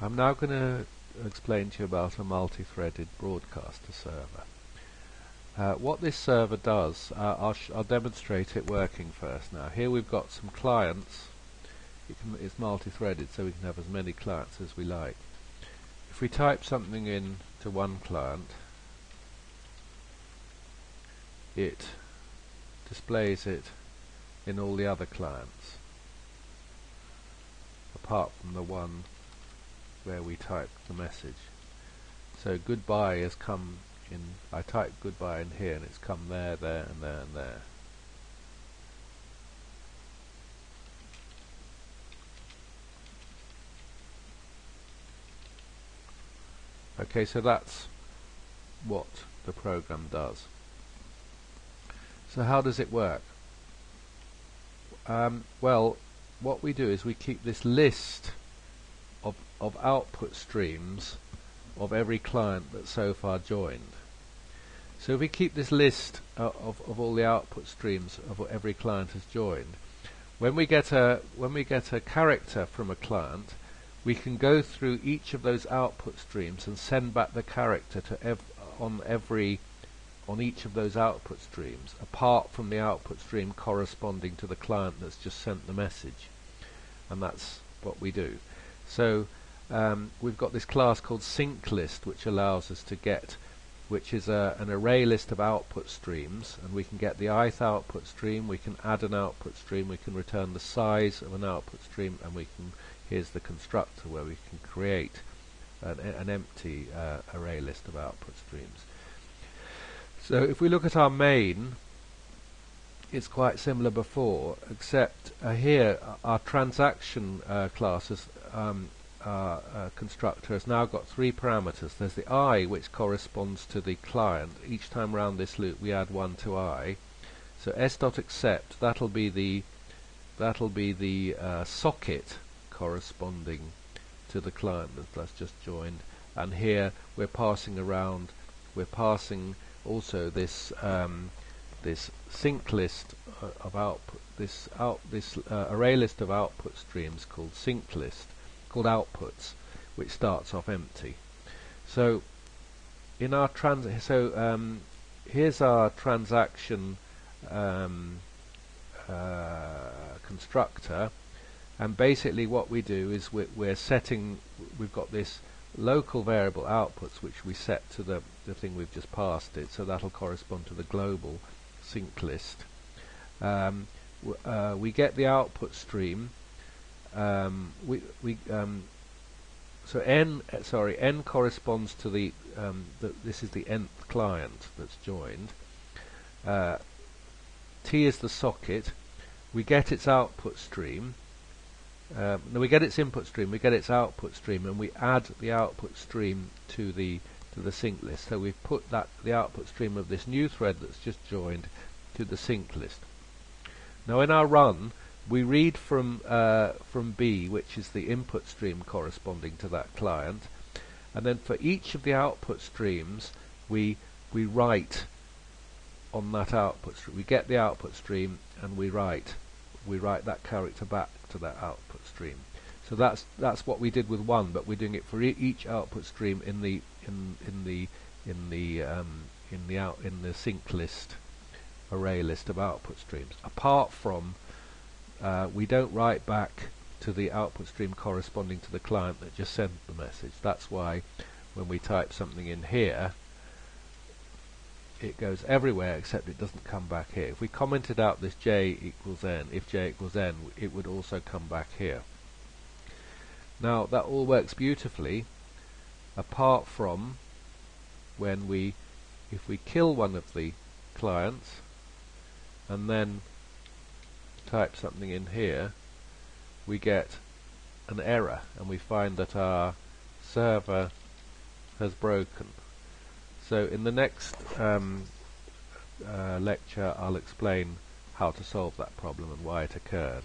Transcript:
I'm now going to explain to you about a multi-threaded broadcaster server. What this server does, I'll demonstrate it working first now. Here we've got some clients. It's multi-threaded, so we can have as many clients as we like. If we type something in to one client, it displays it in all the other clients, apart from the one where we type the message. So goodbye has come in, I type goodbye in here and it's come there, there and there and there. Okay, so that's what the program does. So how does it work? Well, what we do is we keep this list of output streams of every client that's so far joined. So if we keep this list of all the output streams of what every client has joined, when we get a character from a client, we can go through each of those output streams and send back the character to on each of those output streams, apart from the output stream corresponding to the client that's just sent the message. And that's what we do. So we've got this class called sync list, which allows us to get, which is an array list of output streams, and we can get the ith output stream, we can add an output stream, we can return the size of an output stream, and we can, here's the constructor where we can create an empty array list of output streams. So if we look at our main, it's quite similar before, except here our transaction classes constructor has now got three parameters. There's the I, which corresponds to the client. Each time around this loop we add one to I. So s.accept, that'll be the socket corresponding to the client that's just joined. And here we're passing also this this sync list of output, this array list of output streams called sync list, called outputs, which starts off empty. So in our here's our transaction constructor, and basically what we do is we've got this local variable outputs which we set to the thing we've just passed it, so that'll correspond to the global sync list. We get the output stream. So n corresponds to this is the nth client that's joined. T is the socket. We get its output stream. No, we get its input stream, we get its output stream, and we add the output stream to the sync list. So we've put the output stream of this new thread that's just joined to the sync list. Now in our run, we read from B, which is the input stream corresponding to that client, and then for each of the output streams we write on that output stream. We get the output stream and we write that character back to that output stream. So that's what we did with one, but we're doing it for each output stream in the sync list array list of output streams. Apart from we don't write back to the output stream corresponding to the client that just sent the message. That's why when we type something in here, it goes everywhere except it doesn't come back here. If we commented out this j equals n, if j equals n, it would also come back here. Now that all works beautifully, apart from when if we kill one of the clients and then type something in here, we get an error and we find that our server has broken. So in the next lecture I'll explain how to solve that problem and why it occurred.